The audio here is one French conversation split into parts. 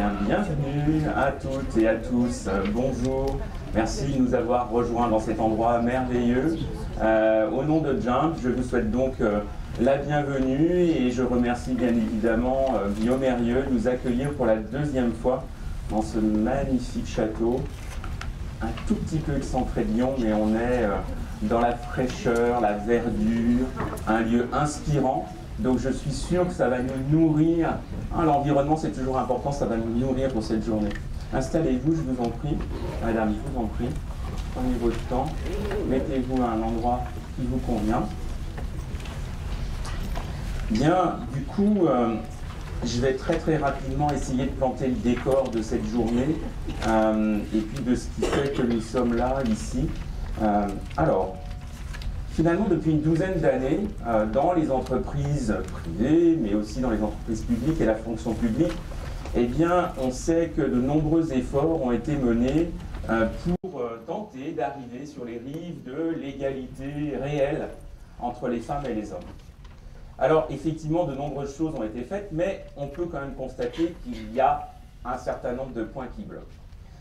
Bien, bienvenue à toutes et à tous. Bonjour, merci de nous avoir rejoints dans cet endroit merveilleux. Au nom de Jump, je vous souhaite donc la bienvenue et je remercie bien évidemment Guillaume Herrieux de nous accueillir pour la deuxième fois dans ce magnifique château. Un tout petit peu excentré de Lyon, mais on est dans la fraîcheur, la verdure, un lieu inspirant. Donc je suis sûr que ça va nous nourrir. L'environnement c'est toujours important, ça va nous nourrir pour cette journée. Installez-vous, je vous en prie. Madame, je vous en prie. Prenez votre temps. Mettez-vous à un endroit qui vous convient. Bien, du coup, je vais très rapidement essayer de planter le décor de cette journée et puis de ce qui fait que nous sommes là, ici. Alors, finalement, depuis une douzaine d'années, dans les entreprises privées, mais aussi dans les entreprises publiques et la fonction publique, eh bien, on sait que de nombreux efforts ont été menés pour tenter d'arriver sur les rives de l'égalité réelle entre les femmes et les hommes. Alors, effectivement, de nombreuses choses ont été faites, mais on peut quand même constater qu'il y a un certain nombre de points qui bloquent.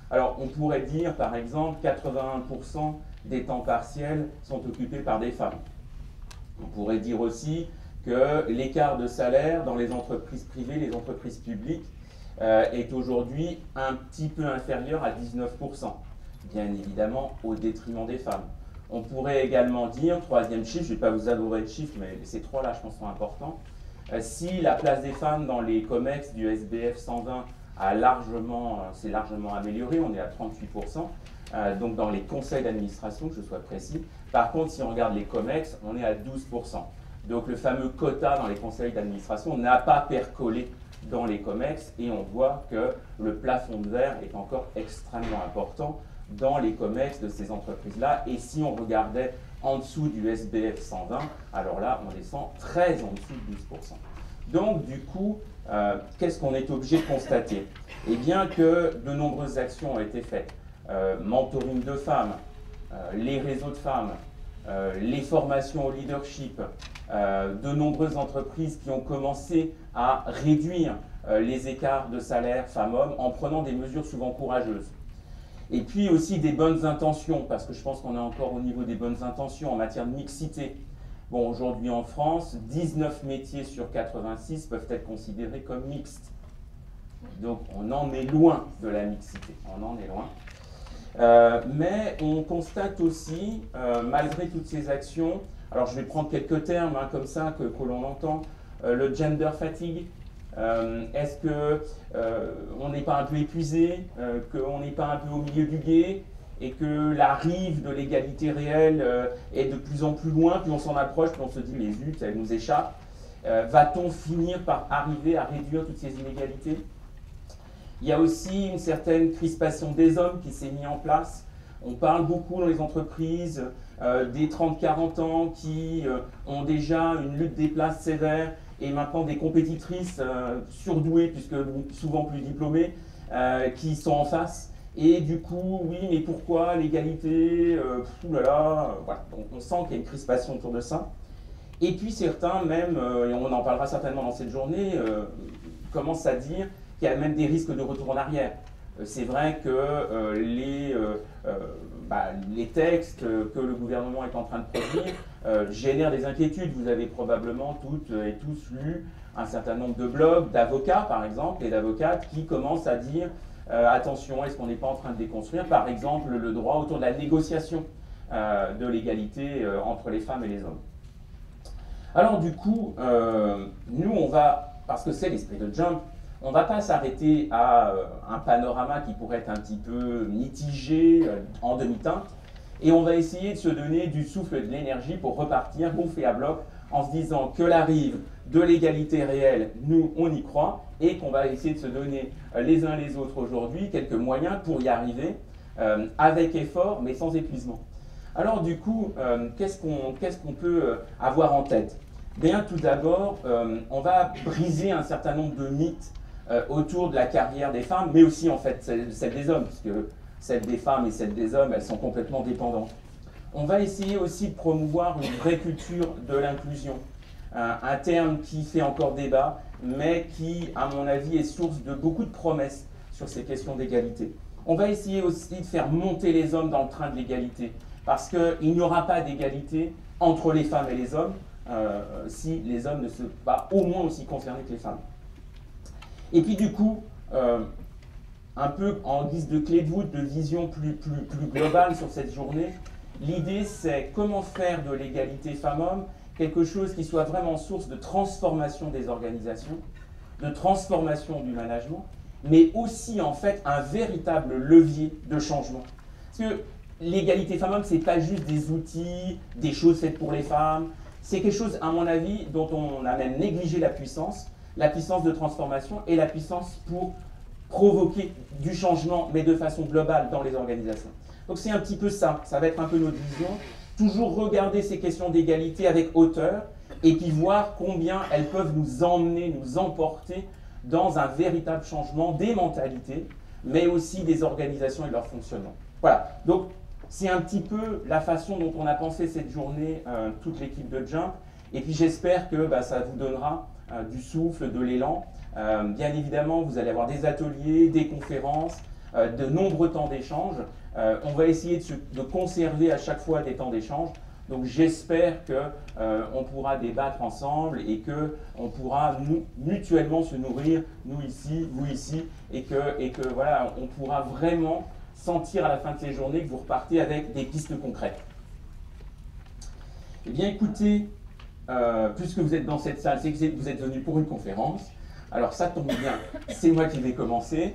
Alors, on pourrait dire, par exemple, 81% des temps partiels sont occupés par des femmes. On pourrait dire aussi que l'écart de salaire dans les entreprises privées, les entreprises publiques, est aujourd'hui un petit peu inférieur à 19%, bien évidemment au détriment des femmes. On pourrait également dire, troisième chiffre, je ne vais pas vous adorer de chiffres, mais ces trois-là, je pense, sont importants. Si la place des femmes dans les COMEX du SBF 120 s'est largement améliorée, on est à 38%, donc dans les conseils d'administration, que je sois précis. Par contre, si on regarde les COMEX, on est à 12%. Donc le fameux quota dans les conseils d'administration n'a pas percolé dans les COMEX et on voit que le plafond de verre est encore extrêmement important dans les COMEX de ces entreprises-là. Et si on regardait en dessous du SBF 120, alors là, on descend très en dessous de 12%. Donc, du coup, qu'est-ce qu'on est obligé de constater? Eh bien que de nombreuses actions ont été faites. Mentoring de femmes, les réseaux de femmes, les formations au leadership, de nombreuses entreprises qui ont commencé à réduire les écarts de salaire femmes-hommes en prenant des mesures souvent courageuses. Et puis aussi des bonnes intentions, parce que je pense qu'on est encore au niveau des bonnes intentions en matière de mixité. Bon, aujourd'hui en France, 19 métiers sur 86 peuvent être considérés comme mixtes. Donc on en est loin de la mixité, on en est loin. Mais on constate aussi, malgré toutes ces actions, alors je vais prendre quelques termes comme ça que l'on entend, le gender fatigue. Est-ce qu'on n'est pas un peu épuisé, qu'on n'est pas un peu au milieu du gué et que la rive de l'égalité réelle est de plus en plus loin, plus on s'en approche, plus on se dit mais zut, elle nous échappe. Va-t-on finir par arriver à réduire toutes ces inégalités? Il y a aussi une certaine crispation des hommes qui s'est mise en place. On parle beaucoup dans les entreprises des 30-40 ans qui ont déjà une lutte des places sévère et maintenant des compétitrices surdouées, puisque souvent plus diplômées, qui sont en face. Et du coup, oui, mais pourquoi l'égalité voilà. Donc, on sent qu'il y a une crispation autour de ça. Et puis certains même, et on en parlera certainement dans cette journée, commencent à dire qu'il y a même des risques de retour en arrière. C'est vrai que les textes que le gouvernement est en train de produire génèrent des inquiétudes. Vous avez probablement toutes et tous lu un certain nombre de blogs d'avocats, par exemple, et d'avocates qui commencent à dire attention, est-ce qu'on n'est pas en train de déconstruire, par exemple, le droit autour de la négociation de l'égalité entre les femmes et les hommes. Alors du coup, nous on va, parce que c'est l'esprit de Jump, on ne va pas s'arrêter à un panorama qui pourrait être un petit peu mitigé, en demi-teinte, et on va essayer de se donner du souffle et de l'énergie pour repartir, gonfler à bloc, en se disant que la rive de l'égalité réelle, nous, on y croit, et qu'on va essayer de se donner les uns les autres aujourd'hui quelques moyens pour y arriver, avec effort, mais sans épuisement. Alors du coup, qu'est-ce qu'on peut avoir en tête? Bien, tout d'abord, on va briser un certain nombre de mythes autour de la carrière des femmes, mais aussi en fait celle des hommes, puisque celle des femmes et celle des hommes, elles sont complètement dépendantes. On va essayer aussi de promouvoir une vraie culture de l'inclusion, un terme qui fait encore débat, mais qui, à mon avis, est source de beaucoup de promesses sur ces questions d'égalité. On va essayer aussi de faire monter les hommes dans le train de l'égalité, parce qu'il n'y aura pas d'égalité entre les femmes et les hommes si les hommes ne sont pas au moins aussi concernés que les femmes. Et puis du coup, un peu en guise de clé de voûte, de vision plus globale sur cette journée, l'idée c'est comment faire de l'égalité femmes-hommes quelque chose qui soit vraiment source de transformation des organisations, de transformation du management, mais aussi en fait un véritable levier de changement. Parce que l'égalité femmes-hommes, ce n'est pas juste des outils, des choses faites pour les femmes, c'est quelque chose, à mon avis, dont on a même négligé la puissance de transformation et la puissance pour provoquer du changement, mais de façon globale dans les organisations. Donc c'est un petit peu ça, ça va être un peu notre vision. Toujours regarder ces questions d'égalité avec hauteur et puis voir combien elles peuvent nous emmener, nous emporter dans un véritable changement des mentalités, mais aussi des organisations et de leur fonctionnement. Voilà, donc c'est un petit peu la façon dont on a pensé cette journée, toute l'équipe de Jump, et puis j'espère que ça vous donnera du souffle, de l'élan. Bien évidemment, vous allez avoir des ateliers, des conférences, de nombreux temps d'échange. On va essayer de conserver à chaque fois des temps d'échange. Donc j'espère qu'on pourra débattre ensemble et qu'on pourra mutuellement se nourrir, nous ici, vous ici, et que voilà, on pourra vraiment sentir à la fin de ces journées que vous repartez avec des pistes concrètes. Eh bien écoutez, puisque vous êtes dans cette salle, c'est que vous êtes venus pour une conférence. Alors ça tombe bien, c'est moi qui vais commencer.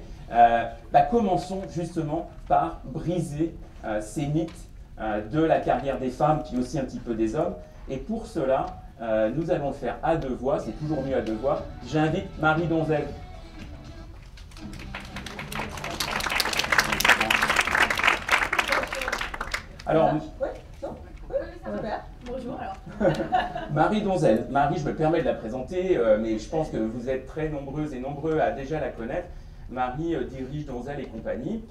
Commençons justement par briser ces mythes de la carrière des femmes, puis aussi un petit peu des hommes. Et pour cela, nous allons le faire à deux voix, c'est toujours mieux à deux voix. J'invite Marie Donzel. Alors, bonjour alors. Marie Donzel. Marie, je me permets de la présenter, mais je pense que vous êtes très nombreuses et nombreux à déjà la connaître. Marie dirige Donzel et compagnie,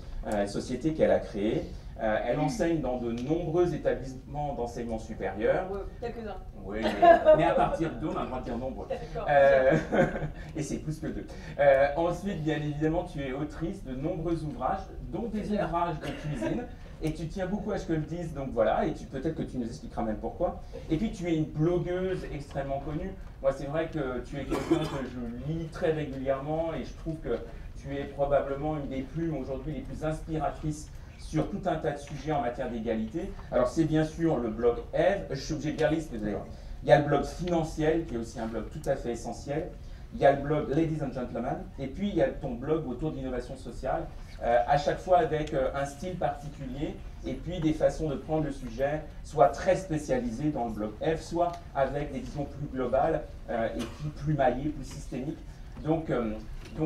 société qu'elle a créée. Elle enseigne dans de nombreux établissements d'enseignement supérieur. Quelques-uns. Oui, mais à partir de 2, on a le droit de dire nombreux. Et c'est plus que 2. Ensuite, bien évidemment, tu es autrice de nombreux ouvrages, dont des ouvrages de cuisine. Et tu tiens beaucoup à ce que je dise, donc voilà, et peut-être que tu nous expliqueras même pourquoi. Et puis tu es une blogueuse extrêmement connue. Moi, c'est vrai que tu es quelqu'un que je lis très régulièrement et je trouve que tu es probablement une des plumes aujourd'hui les plus inspiratrices sur tout un tas de sujets en matière d'égalité. Alors c'est bien sûr le blog Eve, je suis obligé de lire la liste, mais vous allez voir. Il y a le blog Financiel, qui est aussi un blog tout à fait essentiel. Il y a le blog Ladies and Gentlemen, et puis il y a ton blog autour de l'innovation sociale, à chaque fois avec un style particulier, et puis des façons de prendre le sujet, soit très spécialisées dans le blog F, soit avec des visions plus globales, et puis plus maillées, plus systémiques. Donc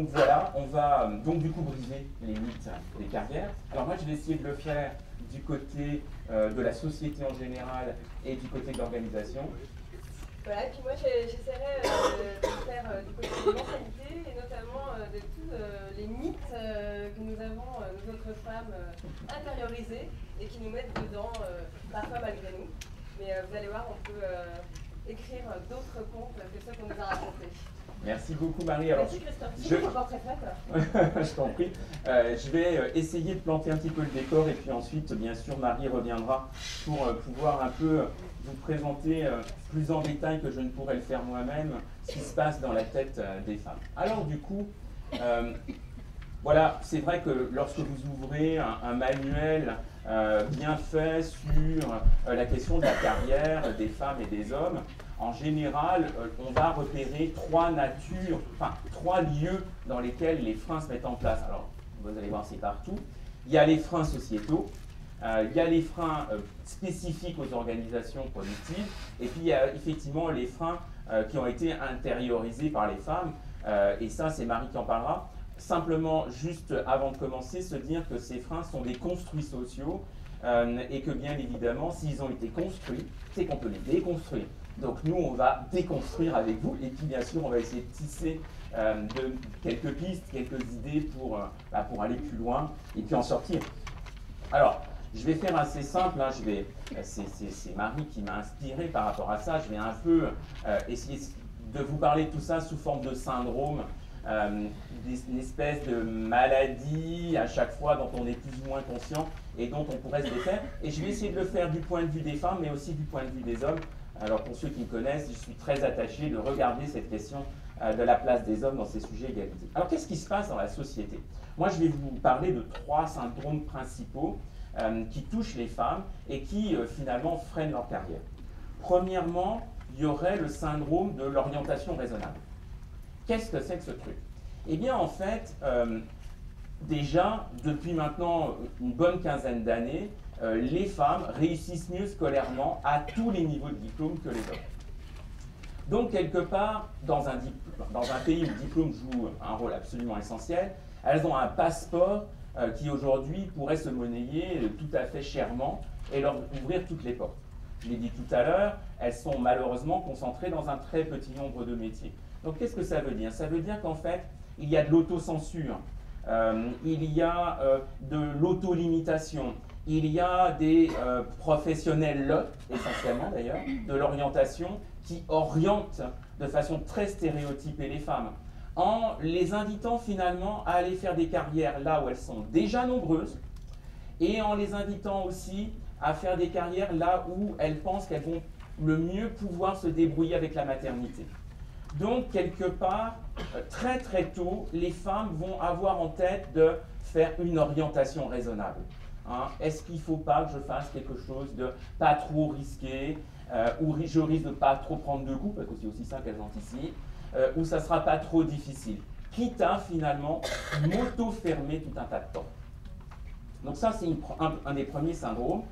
voilà, on va donc du coup briser les mythes des carrières. Alors moi je vais essayer de le faire du côté de la société en général et du côté de l'organisation. Voilà, et puis moi j'essaierai de faire du côté des mentalités et notamment de tous les mythes que nous avons, nous autres femmes, intériorisés et qui nous mettent dedans, parfois malgré nous. Mais vous allez voir, on peut écrire d'autres contes que ceux qu'on nous a racontés. Merci beaucoup Marie. Alors, merci Christophe, je suis encore très prête. Je t'en prie. Je vais essayer de planter un petit peu le décor et puis ensuite, bien sûr, Marie reviendra pour pouvoir un peu vous présenter plus en détail que je ne pourrais le faire moi-même ce qui se passe dans la tête des femmes. Alors du coup, voilà, c'est vrai que lorsque vous ouvrez un manuel bien fait sur la question de la carrière des femmes et des hommes, en général, on va repérer trois lieux dans lesquels les freins se mettent en place. Alors, vous allez voir, c'est partout. Il y a les freins sociétaux, il y a les freins spécifiques aux organisations productives, et puis il y a effectivement les freins qui ont été intériorisés par les femmes, et ça, c'est Marie qui en parlera. Simplement, juste avant de commencer, se dire que ces freins sont des construits sociaux, et que bien évidemment, s'ils ont été construits, c'est qu'on peut les déconstruire. Donc nous, on va déconstruire avec vous, et puis bien sûr, on va essayer de tisser quelques pistes, quelques idées pour aller plus loin, et puis en sortir. Alors, je vais faire assez simple, hein, c'est Marie qui m'a inspiré par rapport à ça, je vais un peu essayer de vous parler de tout ça sous forme de syndrome. une espèce de maladie à chaque fois dont on est plus ou moins conscient et dont on pourrait se défaire. Et je vais essayer de le faire du point de vue des femmes, mais aussi du point de vue des hommes. Alors pour ceux qui me connaissent, je suis très attaché de regarder cette question de la place des hommes dans ces sujets égalité. Alors qu'est-ce qui se passe dans la société? Moi je vais vous parler de 3 syndromes principaux qui touchent les femmes et qui finalement freinent leur carrière. Premièrement, il y aurait le syndrome de l'orientation raisonnable. Qu'est-ce que c'est que ce truc? Eh bien en fait, déjà depuis maintenant une bonne quinzaine d'années, les femmes réussissent mieux scolairement à tous les niveaux de diplôme que les hommes. Donc quelque part, dans un pays où le diplôme joue un rôle absolument essentiel, elles ont un passeport qui aujourd'hui pourrait se monnayer tout à fait chèrement et leur ouvrir toutes les portes. Je l'ai dit tout à l'heure, elles sont malheureusement concentrées dans un très petit nombre de métiers. Donc qu'est-ce que ça veut dire? Ça veut dire qu'en fait, il y a de l'autocensure, il y a de l'autolimitation, il y a des professionnels, essentiellement d'ailleurs, de l'orientation, qui orientent de façon très stéréotypée les femmes, en les invitant finalement à aller faire des carrières là où elles sont déjà nombreuses, et en les invitant aussi à faire des carrières là où elles pensent qu'elles vont le mieux pouvoir se débrouiller avec la maternité. Donc, quelque part, très très tôt, les femmes vont avoir en tête de faire une orientation raisonnable. Hein, est-ce qu'il ne faut pas que je fasse quelque chose de pas trop risqué, où je risque de ne pas trop prendre de coups, parce que c'est aussi ça qu'elles anticipent, où ça ne sera pas trop difficile, quitte à finalement m'auto-fermer tout un tas de temps. Donc ça, c'est un des premiers syndromes.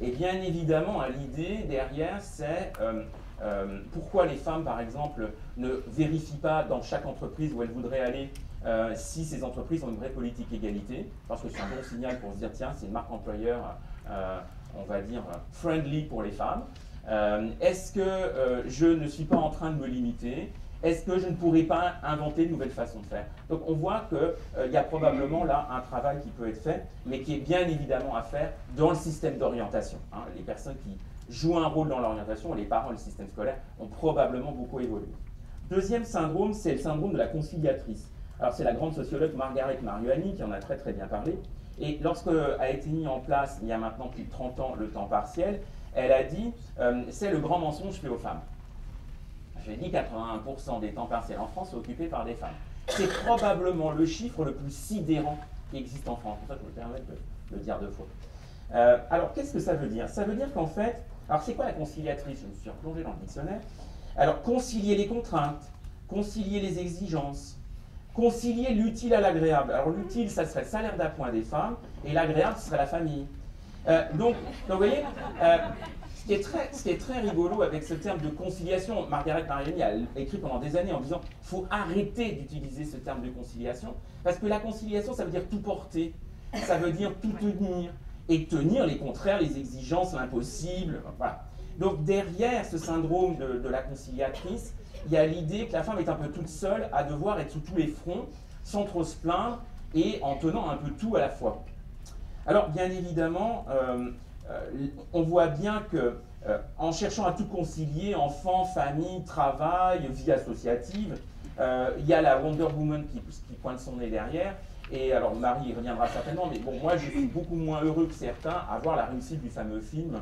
Et bien évidemment, l'idée derrière, c'est pourquoi les femmes, par exemple, ne vérifient pas dans chaque entreprise où elles voudraient aller si ces entreprises ont une vraie politique égalité, parce que c'est un bon signal pour se dire, tiens, c'est une marque employeur, on va dire, friendly pour les femmes. Est-ce que je ne suis pas en train de me limiter? Est-ce que je ne pourrais pas inventer de nouvelles façons de faire? Donc on voit qu'il y a probablement là un travail qui peut être fait, mais qui est bien évidemment à faire dans le système d'orientation. Hein. Les personnes qui jouent un rôle dans l'orientation, les parents, le système scolaire, ont probablement beaucoup évolué. Deuxième syndrome, c'est le syndrome de la conciliatrice. Alors c'est la grande sociologue Margaret Mariani qui en a très très bien parlé. Et lorsqu'a été mis en place, il y a maintenant plus de 30 ans, le temps partiel, elle a dit c'est le grand mensonge fait aux femmes. J'ai dit 81% des temps partiels en France sont occupés par des femmes. C'est probablement le chiffre le plus sidérant qui existe en France. C'est pour ça que je me permets de le dire 2 fois. Alors, qu'est-ce que ça veut dire? Ça veut dire qu'en fait, alors c'est quoi la conciliatrice? Je me suis replongé dans le dictionnaire. Alors, concilier les contraintes, concilier les exigences, concilier l'utile à l'agréable. Alors, l'utile, ça serait le salaire d'appoint des femmes, et l'agréable, ce serait la famille. Donc, vous voyez, ce qui est très rigolo avec ce terme de conciliation, Margaret Mariani a écrit pendant des années en disant qu'il faut arrêter d'utiliser ce terme de conciliation, parce que la conciliation, ça veut dire tout porter, ça veut dire tout tenir, et tenir les contraires, les exigences, l'impossible, voilà. Donc derrière ce syndrome de la conciliatrice, il y a l'idée que la femme est un peu toute seule à devoir être sous tous les fronts, sans trop se plaindre, et en tenant un peu tout à la fois. Alors bien évidemment, on voit bien que en cherchant à tout concilier, enfants, famille, travail, vie associative, il y a la Wonder Woman qui pointe son nez derrière. Et alors Marie y reviendra certainement, mais bon, moi je suis beaucoup moins heureux que certains à voir la réussite du fameux film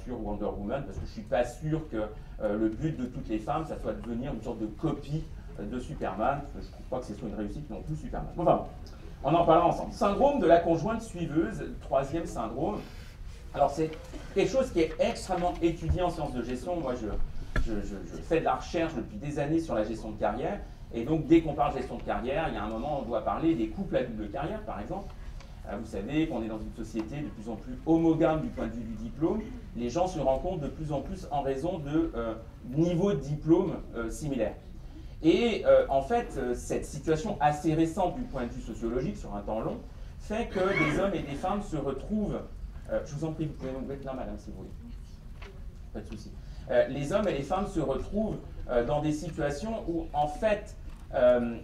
sur Wonder Woman, parce que je ne suis pas sûr que le but de toutes les femmes, ça soit de devenir une sorte de copie de Superman, parce que je ne trouve pas que ce soit une réussite non plus Superman. Enfin bon, on en parlera ensemble. Syndrome de la conjointe suiveuse, troisième syndrome. Alors c'est quelque chose qui est extrêmement étudié en sciences de gestion. Moi je fais de la recherche depuis des années sur la gestion de carrière. Et donc, dès qu'on parle de gestion de carrière, il y a un moment où on doit parler des couples à double carrière, par exemple. Vous savez qu'on est dans une société de plus en plus homogame du point de vue du diplôme. Les gens se rencontrent de plus en plus en raison de niveaux de diplôme similaires. Et en fait, cette situation assez récente du point de vue sociologique, sur un temps long, fait que des hommes et des femmes se retrouvent... je vous en prie, vous pouvez vous mettre là, madame, si vous voulez. Pas de souci. Les hommes et les femmes se retrouvent dans des situations où, en fait,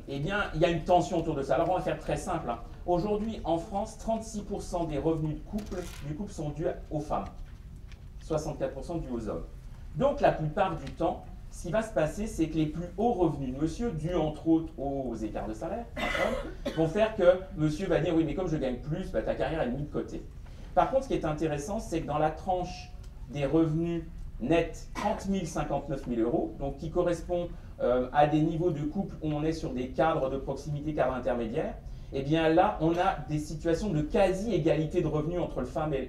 eh bien, il y a une tension autour de ça. Alors, on va faire très simple. Hein. Aujourd'hui, en France, 36% des revenus du couple sont dus aux femmes. 64% dus aux hommes. Donc, la plupart du temps, ce qui va se passer, c'est que les plus hauts revenus de monsieur, dus entre autres aux écarts de salaire, vont faire que monsieur va dire oui, mais comme je gagne plus, bah, ta carrière est mise de côté. Par contre, ce qui est intéressant, c'est que dans la tranche des revenus nets 30 000, 59 000 euros, donc qui correspond à des niveaux de couple où on est sur des cadres de proximité, cadres intermédiaires, et bien là, on a des situations de quasi-égalité de revenus entre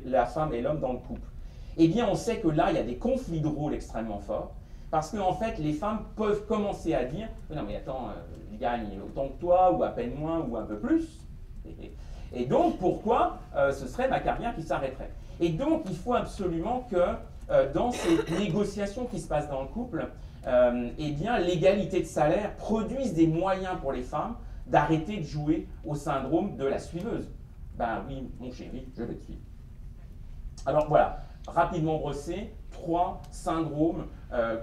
la femme et l'homme dans le couple. Eh bien, on sait que là, il y a des conflits de rôles extrêmement forts, parce qu'en fait, les femmes peuvent commencer à dire « Non mais attends, je gagne autant que toi, ou à peine moins, ou un peu plus. » Et donc, pourquoi ce serait ma carrière qui s'arrêterait? Et donc, il faut absolument que dans ces négociations qui se passent dans le couple, eh bien, l'égalité de salaire produise des moyens pour les femmes d'arrêter de jouer au syndrome de la suiveuse. Ben oui, mon chéri, je vais te suivre. Alors voilà, rapidement brossé, 3 syndromes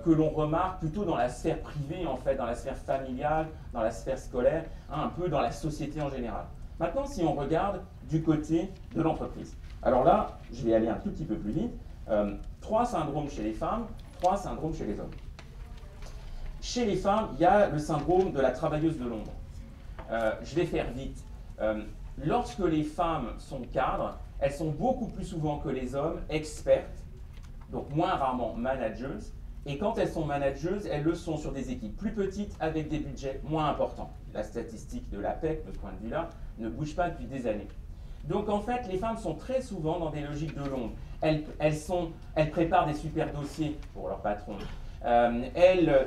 que l'on remarque plutôt dans la sphère privée, en fait, dans la sphère familiale, dans la sphère scolaire, hein, un peu dans la société en général. Maintenant, si on regarde du côté de l'entreprise. Alors là, je vais aller un tout petit peu plus vite. 3 syndromes chez les femmes, 3 syndromes chez les hommes. Chez les femmes, il y a le syndrome de la travailleuse de l'ombre. Je vais faire vite. Lorsque les femmes sont cadres, elles sont beaucoup plus souvent que les hommes expertes, donc moins rarement manageuses, et quand elles sont manageuses, elles le sont sur des équipes plus petites avec des budgets moins importants. La statistique de l'APEC, de ce point de vue-là, ne bouge pas depuis des années. Donc en fait, les femmes sont très souvent dans des logiques de l'ombre. Elles préparent des super dossiers pour leur patron. Elles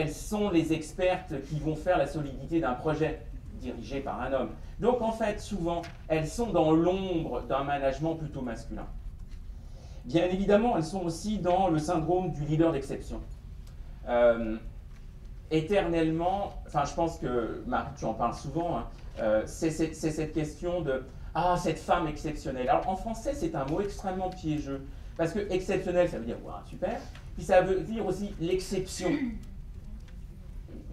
sont les expertes qui vont faire la solidité d'un projet dirigé par un homme. Donc en fait, souvent, elles sont dans l'ombre d'un management plutôt masculin. Bien évidemment, elles sont aussi dans le syndrome du leader d'exception. Éternellement, enfin je pense que, Marie, tu en parles souvent, hein, c'est cette question de « Ah, cette femme exceptionnelle ». Alors en français, c'est un mot extrêmement piégeux, parce que exceptionnel, ça veut dire wow, « super », puis ça veut dire aussi l'exception.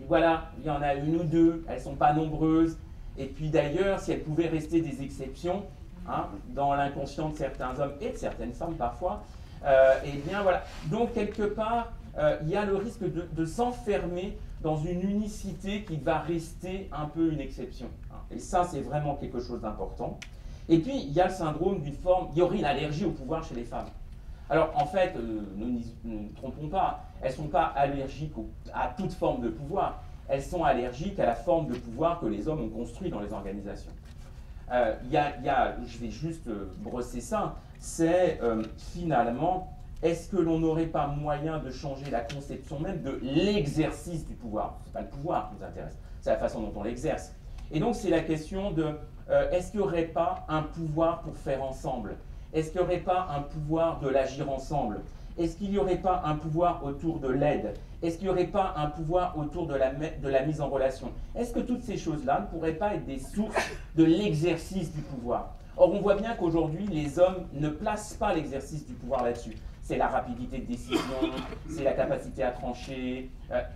Voilà, il y en a une ou deux, elles ne sont pas nombreuses, et puis d'ailleurs, si elles pouvaient rester des exceptions, hein, dans l'inconscient de certains hommes et de certaines femmes parfois, et bien voilà. Donc quelque part, il y a le risque de s'enfermer dans une unicité qui va rester un peu une exception. Hein. Et ça, c'est vraiment quelque chose d'important. Et puis, il y a le syndrome d'une forme, il y aurait une allergie au pouvoir chez les femmes. Alors en fait, ne nous trompons pas, elles ne sont pas allergiques à toute forme de pouvoir, elles sont allergiques à la forme de pouvoir que les hommes ont construit dans les organisations. Je vais juste brosser ça, c'est finalement, est-ce que l'on n'aurait pas moyen de changer la conception même de l'exercice du pouvoir? Ce n'est pas le pouvoir qui nous intéresse, c'est la façon dont on l'exerce. Et donc c'est la question de, est-ce qu'il n'y aurait pas un pouvoir pour faire ensemble? Est-ce qu'il n'y aurait pas un pouvoir de l'agir ensemble? Est-ce qu'il n'y aurait pas un pouvoir autour de l'aide? Est-ce qu'il n'y aurait pas un pouvoir autour de la mise en relation? Est-ce que toutes ces choses-là ne pourraient pas être des sources de l'exercice du pouvoir? Or, on voit bien qu'aujourd'hui, les hommes ne placent pas l'exercice du pouvoir là-dessus. C'est la rapidité de décision, c'est la capacité à trancher,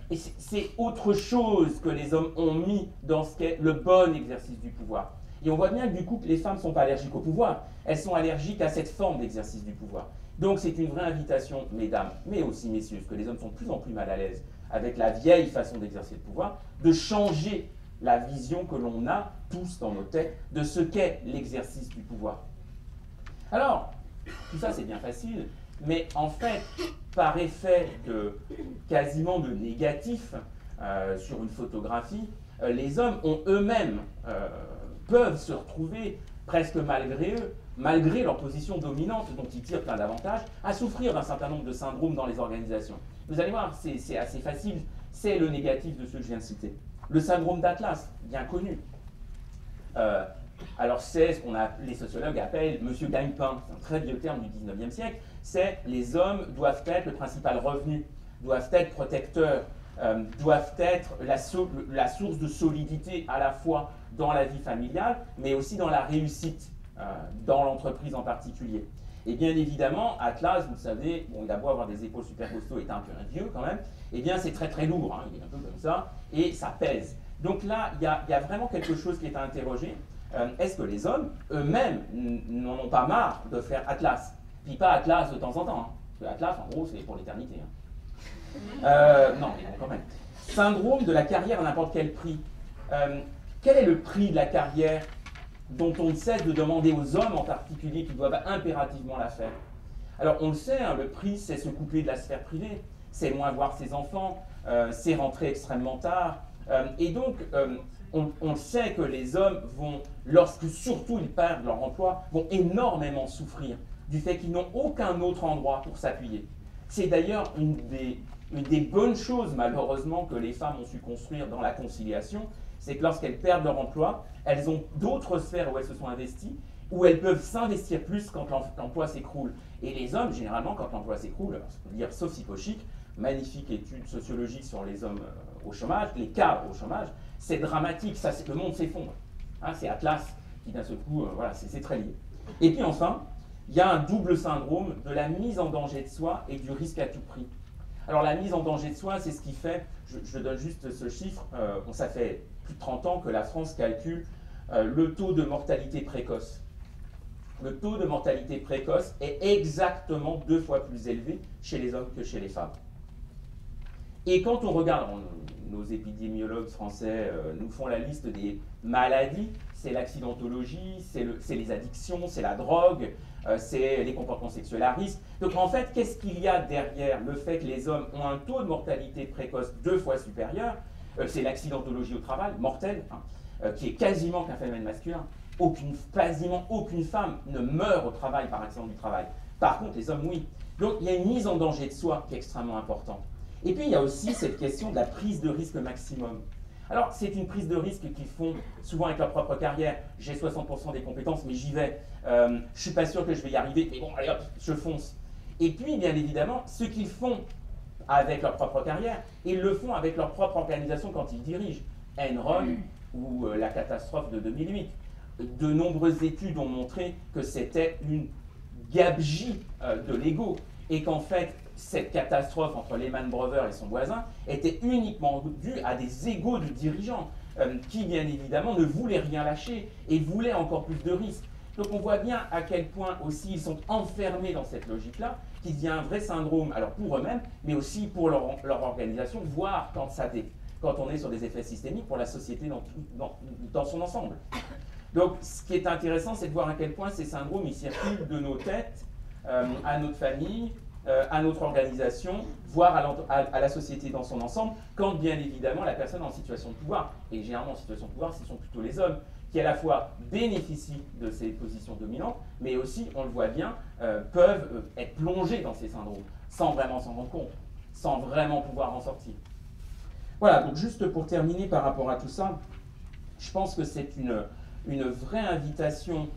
et c'est autre chose que les hommes ont mis dans ce qu'est le bon exercice du pouvoir. Et on voit bien que du coup, les femmes ne sont pas allergiques au pouvoir, elles sont allergiques à cette forme d'exercice du pouvoir. Donc c'est une vraie invitation, mesdames, mais aussi messieurs, parce que les hommes sont de plus en plus mal à l'aise avec la vieille façon d'exercer le pouvoir, de changer la vision que l'on a tous dans nos têtes de ce qu'est l'exercice du pouvoir. Alors, tout ça c'est bien facile, mais en fait, par effet quasiment de négatif sur une photographie, les hommes ont eux-mêmes peuvent se retrouver, presque malgré eux, malgré leur position dominante dont ils tirent plein d'avantages, à souffrir d'un certain nombre de syndromes dans les organisations. Vous allez voir, c'est assez facile, c'est le négatif de ceux que je viens de citer. Le syndrome d'Atlas, bien connu. Alors c'est ce les sociologues appellent Monsieur Gagne-Pain, c'est un très vieux terme du 19e siècle, c'est les hommes doivent être le principal revenu, doivent être protecteurs, doivent être la source de solidité à la fois dans la vie familiale, mais aussi dans la réussite, dans l'entreprise en particulier. Et bien évidemment, Atlas, vous le savez, bon, il a beau avoir des épaules super costauds, est un peu un vieux quand même, et bien c'est très très lourd, hein, il est un peu comme ça, et ça pèse. Donc là, il y a vraiment quelque chose qui est à interroger. Est-ce que les hommes, eux-mêmes, n'en ont pas marre de faire Atlas? Puis pas Atlas de temps en temps, hein, parce que Atlas, en gros, c'est pour l'éternité. Hein. Non, mais quand même. Syndrome de la carrière à n'importe quel prix. Quel est le prix de la carrière dont on ne cesse de demander aux hommes en particulier qui doivent impérativement la faire? Alors on le sait, hein, le prix c'est se couper de la sphère privée, c'est moins voir ses enfants, c'est rentrer extrêmement tard. Et donc on sait que les hommes vont, lorsque surtout ils perdent leur emploi, vont énormément souffrir du fait qu'ils n'ont aucun autre endroit pour s'appuyer. C'est d'ailleurs une des bonnes choses malheureusement que les femmes ont su construire dans la conciliation, c'est que lorsqu'elles perdent leur emploi, elles ont d'autres sphères où elles se sont investies, où elles peuvent s'investir plus quand l'emploi s'écroule. Et les hommes, généralement, quand l'emploi s'écroule, je peux dire sauf psychochique, magnifique étude sociologique sur les hommes au chômage, les cadres au chômage, c'est dramatique, ça, le monde s'effondre. Hein, c'est Atlas qui d'un seul coup, voilà, c'est très lié. Et puis enfin, il y a un double syndrome de la mise en danger de soi et du risque à tout prix. Alors la mise en danger de soi, c'est ce qui fait, je donne juste ce chiffre, ça fait plus de 30 ans que la France calcule le taux de mortalité précoce. Le taux de mortalité précoce est exactement 2 fois plus élevé chez les hommes que chez les femmes. Et quand on regarde, nos épidémiologues français nous font la liste des maladies, c'est l'accidentologie, c'est les addictions, c'est la drogue, c'est les comportements sexuels à risque. Donc en fait, qu'est-ce qu'il y a derrière le fait que les hommes ont un taux de mortalité précoce 2 fois supérieur? C'est l'accidentologie au travail, mortelle, hein, qui est quasiment qu'un phénomène masculin. Quasiment aucune femme ne meurt au travail par accident du travail. Par contre, les hommes, oui. Donc il y a une mise en danger de soi qui est extrêmement importante. Et puis il y a aussi cette question de la prise de risque maximum. Alors c'est une prise de risque qu'ils font souvent avec leur propre carrière. J'ai 60% des compétences, mais j'y vais. Je ne suis pas sûr que je vais y arriver, mais bon, allez hop, je fonce. Et puis, bien évidemment, ce qu'ils font avec leur propre carrière, ils le font avec leur propre organisation quand ils dirigent. Enron ou la catastrophe de 2008. De nombreuses études ont montré que c'était une gabegie de l'ego et qu'en fait, cette catastrophe entre Lehman Brothers et son voisin était uniquement due à des égos de dirigeants qui, bien évidemment, ne voulaient rien lâcher et voulaient encore plus de risques. Donc on voit bien à quel point aussi ils sont enfermés dans cette logique-là, qu'il y a un vrai syndrome, alors pour eux-mêmes, mais aussi pour leur organisation, voire quand on est sur des effets systémiques pour la société dans son ensemble. Donc ce qui est intéressant, c'est de voir à quel point ces syndromes ils circulent de nos têtes à notre famille, à notre organisation, voire à la société dans son ensemble, quand bien évidemment la personne est en situation de pouvoir, et généralement en situation de pouvoir, ce sont plutôt les hommes, qui à la fois bénéficient de ces positions dominantes, mais aussi, on le voit bien, peuvent être plongés dans ces syndromes, sans vraiment s'en rendre compte, sans vraiment pouvoir en sortir. Voilà, donc juste pour terminer par rapport à tout ça, je pense que c'est une vraie invitation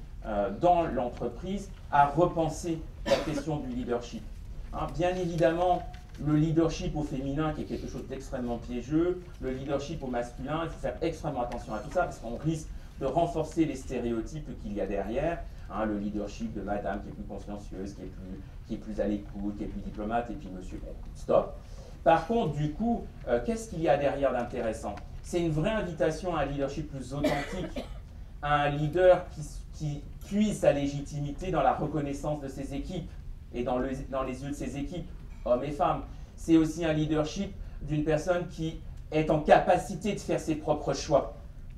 dans l'entreprise à repenser la question du leadership. Hein, bien évidemment, le leadership au féminin, qui est quelque chose d'extrêmement piégeux, le leadership au masculin, il faut faire extrêmement attention à tout ça, parce qu'on risque de renforcer les stéréotypes qu'il y a derrière. Hein, le leadership de madame qui est plus consciencieuse, qui est plus à l'écoute, qui est plus diplomate, et puis monsieur, bon, stop. Par contre, du coup, qu'est-ce qu'il y a derrière d'intéressant? C'est une vraie invitation à un leadership plus authentique, à un leader qui puise sa légitimité dans la reconnaissance de ses équipes et dans les yeux de ses équipes, hommes et femmes. C'est aussi un leadership d'une personne qui est en capacité de faire ses propres choix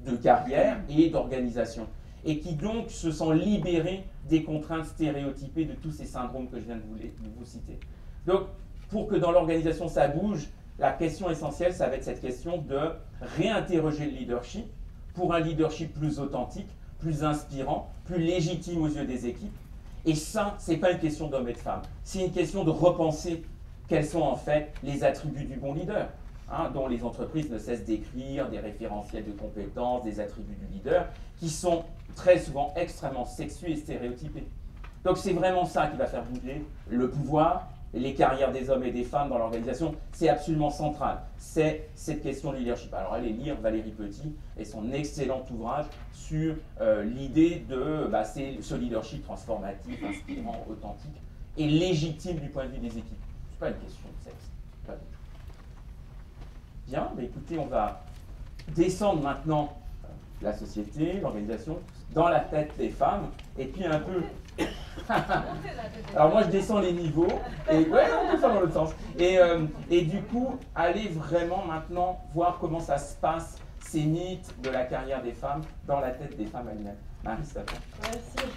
de carrière et d'organisation, et qui donc se sent libéré des contraintes stéréotypées de tous ces syndromes que je viens de vous citer. Donc, pour que dans l'organisation ça bouge, la question essentielle, ça va être cette question de réinterroger le leadership pour un leadership plus authentique, plus inspirant, plus légitime aux yeux des équipes. Et ça, ce n'est pas une question d'hommes et de femmes, c'est une question de repenser quels sont en fait les attributs du bon leader, hein, dont les entreprises ne cessent d'écrire, des référentiels de compétences, des attributs du leader, qui sont très souvent extrêmement sexués et stéréotypés. Donc c'est vraiment ça qui va faire bouger le pouvoir, les carrières des hommes et des femmes dans l'organisation, c'est absolument central. C'est cette question de leadership. Alors allez lire Valérie Petit et son excellent ouvrage sur l'idée de ce leadership transformatif, inspirant, authentique et légitime du point de vue des équipes. Ce n'est pas une question de sexe. Pas du tout. Bien, mais écoutez, on va descendre maintenant la société, l'organisation, dans la tête des femmes, et puis un peu Alors moi je descends les niveaux, et ouais, on peut faire dans l'autre sens. Et du coup, allez vraiment maintenant voir comment ça se passe, ces mythes de la carrière des femmes, dans la tête des femmes elles-mêmes. Marie, c'est à toi. Merci.